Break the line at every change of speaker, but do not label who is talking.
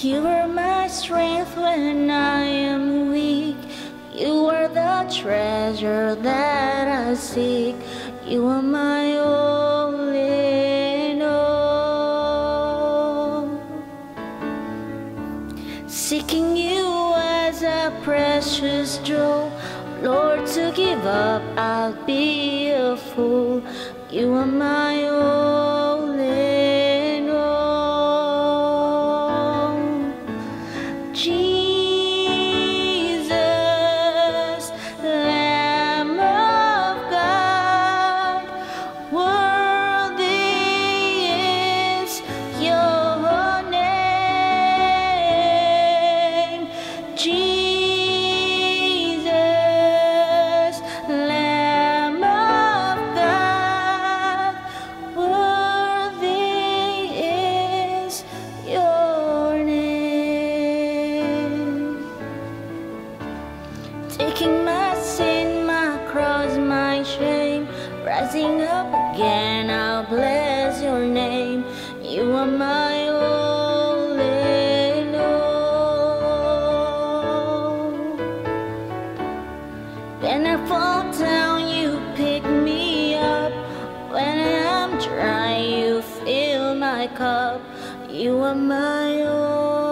You are my strength when I am weak. You are the treasure that I seek. You are my all in all. Seeking you as a precious jewel, Lord, to give up I'll be a fool. You are my all in all. Jesus, Lamb of God, worthy is your name. Jesus, Lamb of God, worthy is your name. Taking my sin, my cross, my shame, rising up again, I'll bless your name. You are my all in all. When I fall down, you pick me up. When I'm dry, you fill my cup. You are my all.